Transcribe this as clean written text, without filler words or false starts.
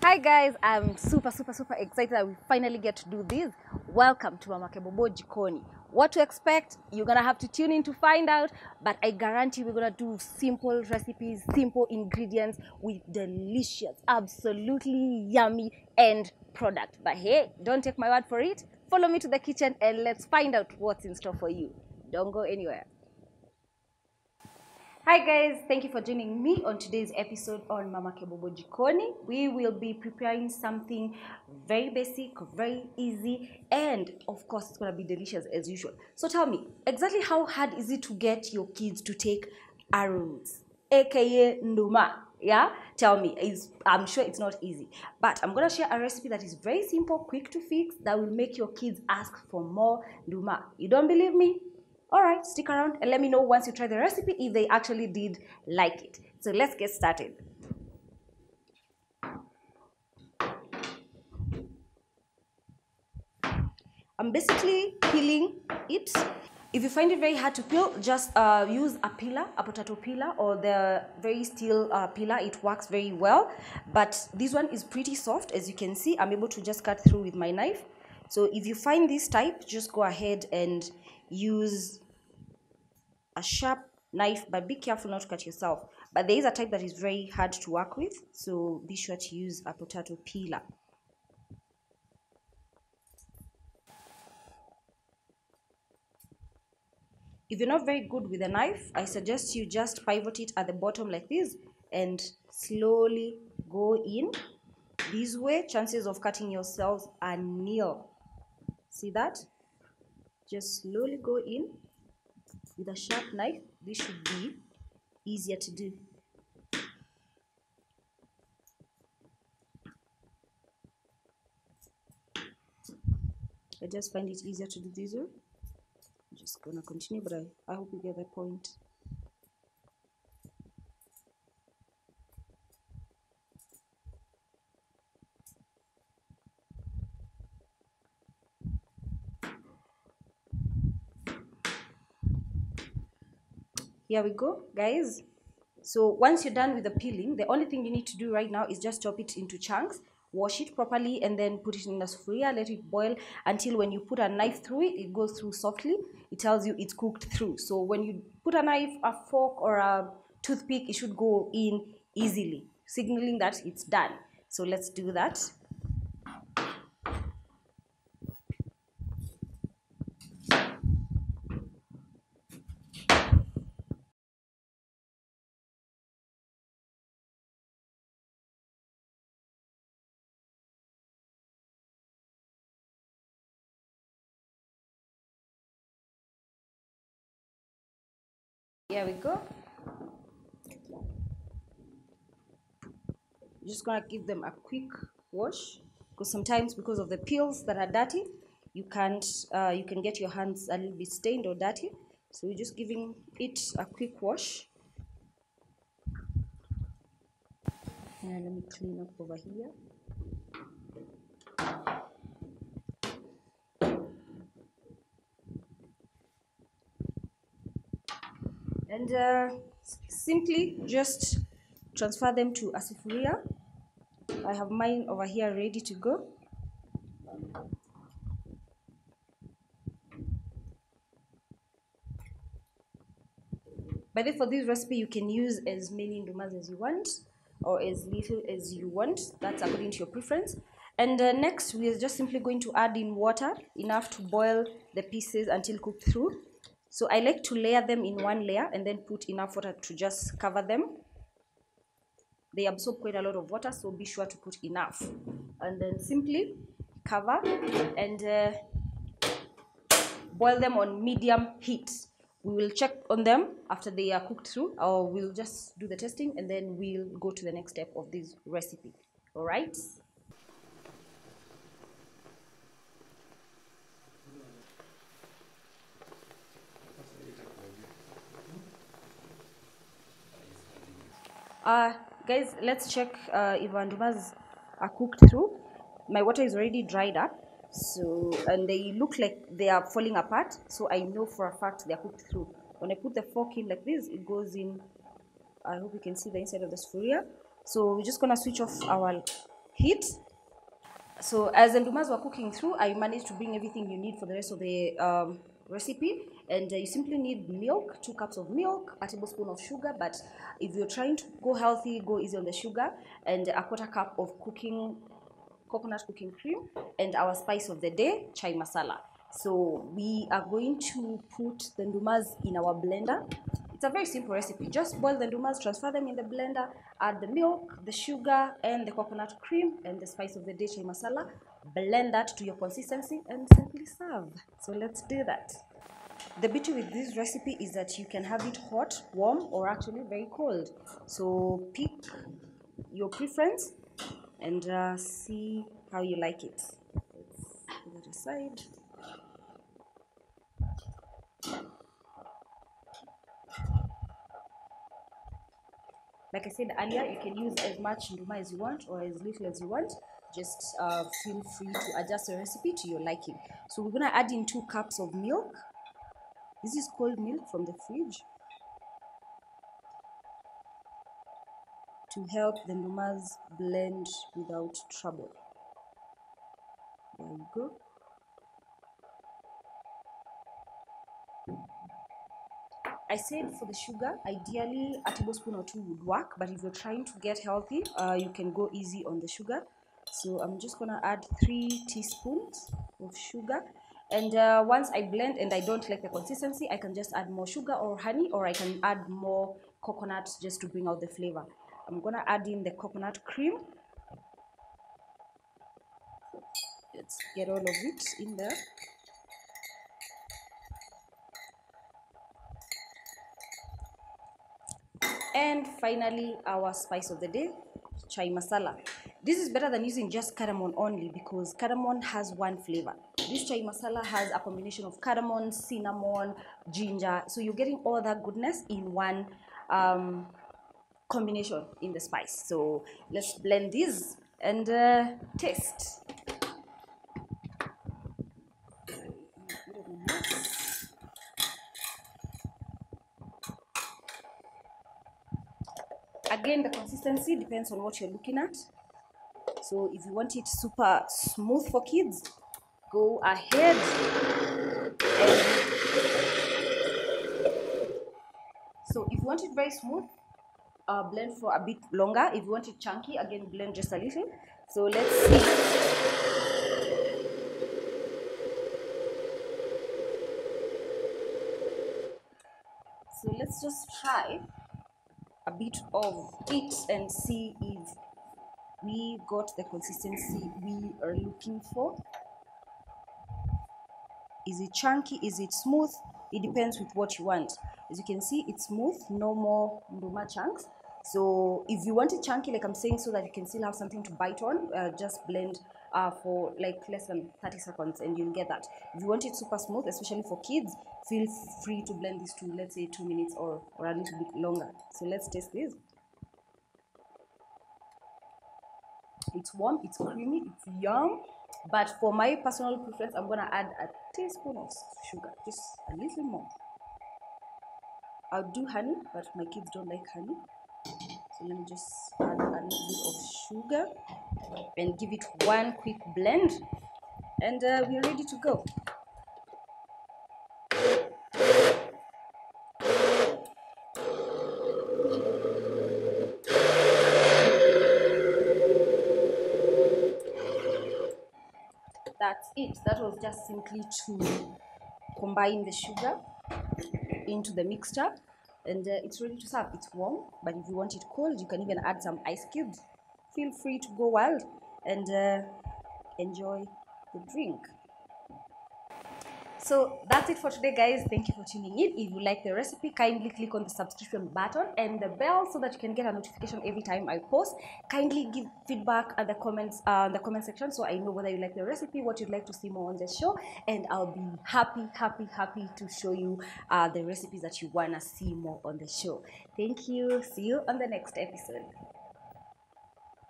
Hi guys, I'm super excited that we finally get to do this. Welcome to Mama Kebobo Jikoni. What to expect, you're gonna have to tune in to find out, but I guarantee we're gonna do simple recipes, simple ingredients with delicious, absolutely yummy end product. But hey, don't take my word for it. Follow me to the kitchen and let's find out what's in store for you. Don't go anywhere. Hi guys, thank you for joining me on today's episode on Mama Kebobo Jikoni. We will be preparing something very basic, very easy, and of course it's going to be delicious as usual. So tell me, exactly how hard is it to get your kids to take arrows, aka Nduma? Yeah, tell me. I'm sure it's not easy, but I'm going to share a recipe that is very simple, quick to fix, that will make your kids ask for more Nduma. You don't believe me? Alright, stick around and let me know once you try the recipe if they actually did like it. So let's get started. I'm basically peeling it. If you find it very hard to peel, just use a peeler, a potato peeler, or the very steel peeler. It works very well. But this one is pretty soft. As you can see, I'm able to just cut through with my knife. So if you find this type, just go ahead and use a sharp knife, but be careful not to cut yourself. But there is a type that is very hard to work with, so be sure to use a potato peeler. If you're not very good with a knife, I suggest you just pivot it at the bottom like this and slowly go in. This way, chances of cutting yourselves are nil. See that? Just slowly go in with a sharp knife. This should be easier to do. I just find it easier to do this way. I'm just gonna continue, but I hope you get the point. Here we go, guys. So once you're done with the peeling, the only thing you need to do right now is just chop it into chunks, wash it properly, and then put it in a sufuria, let it boil until when you put a knife through it, it goes through softly. It tells you it's cooked through. So when you put a knife, a fork, or a toothpick, it should go in easily, signaling that it's done. So let's do that. Here we go. Just gonna give them a quick wash, because sometimes because of the peels that are dirty, you can get your hands a little bit stained or dirty. So we're just giving it a quick wash. Now let me clean up over here. And simply just transfer them to a sufuria. I have mine over here ready to go. By the way, for this recipe, you can use as many ndumas as you want, or as little as you want. That's according to your preference. And next, we are just simply going to add in water, enough to boil the pieces until cooked through. So I like to layer them in one layer and then put enough water to just cover them. They absorb quite a lot of water, so be sure to put enough. And then simply cover and boil them on medium heat. We will check on them after they are cooked through, or we'll just do the testing and then we'll go to the next step of this recipe. All right. Guys, let's check if our ndumas are cooked through. My water is already dried up, so, and they look like they are falling apart, so I know for a fact they are cooked through. When I put the fork in like this, it goes in. I hope you can see the inside of the sufuria. So we're just gonna switch off our heat. So as the ndumas were cooking through, I managed to bring everything you need for the rest of the recipe. And you simply need milk, 2 cups of milk, a tablespoon of sugar. But if you're trying to go healthy, go easy on the sugar, and a 1/4 cup of coconut cooking cream, and our spice of the day, chai masala. So we are going to put the ndumas in our blender. It's a very simple recipe. Just boil the ndumas, transfer them in the blender, add the milk, the sugar, and the coconut cream, and the spice of the day, chai masala. Blend that to your consistency and simply serve. So let's do that. The beauty with this recipe is that you can have it hot, warm, or actually very cold. So pick your preference and see how you like it. Let's put that aside. Like I said earlier, you can use as much nduma as you want or as little as you want. Just feel free to adjust the recipe to your liking. So we're gonna add in 2 cups of milk. This is cold milk from the fridge to help the ndumas blend without trouble. There you go. I said for the sugar, ideally a tablespoon or 2 would work, but if you're trying to get healthy, you can go easy on the sugar. So I'm just gonna add 3 teaspoons of sugar, and once I blend and I don't like the consistency, I can just add more sugar or honey, or I can add more coconut just to bring out the flavor. I'm gonna add in the coconut cream. Let's get all of it in there. And finally, our spice of the day, chai masala. This is better than using just cardamom only because cardamom has one flavor. This chai masala has a combination of cardamom, cinnamon, ginger. So you're getting all that goodness in one combination in the spice. So let's blend this and taste. Again, the consistency depends on what you're looking at. So if you want it super smooth for kids, go ahead and so if you want it very smooth, blend for a bit longer. If you want it chunky, again blend just a little. So let's see. So let's just try a bit of it and see if we got the consistency we are looking for. Is it chunky? Is it smooth? It depends with what you want. As you can see, it's smooth, no more nduma chunks. So if you want it chunky, like I'm saying, so that you can still have something to bite on, just blend for like less than 30 seconds and you'll get that. If you want it super smooth, especially for kids, feel free to blend this to, let's say, 2 minutes or a little bit longer. So let's taste this. It's warm, it's creamy, it's yum. But for my personal preference, I'm gonna add a teaspoon of sugar, just a little more. I'll do honey, but my kids don't like honey. So let me just add a little bit of sugar and give it one quick blend, and we're ready to go. That's it. That was just simply to combine the sugar into the mixture, and it's ready to serve. It's warm, but if you want it cold, you can even add some ice cubes. Feel free to go wild and enjoy the drink. So that's it for today, guys. Thank you for tuning in. If you like the recipe, kindly click on the subscription button and the bell so that you can get a notification every time I post. Kindly give feedback at the comments the comment section so I know whether you like the recipe, what you'd like to see more on the show, and I'll be happy to show you the recipes that you wanna see more on the show. Thank you. See you on the next episode.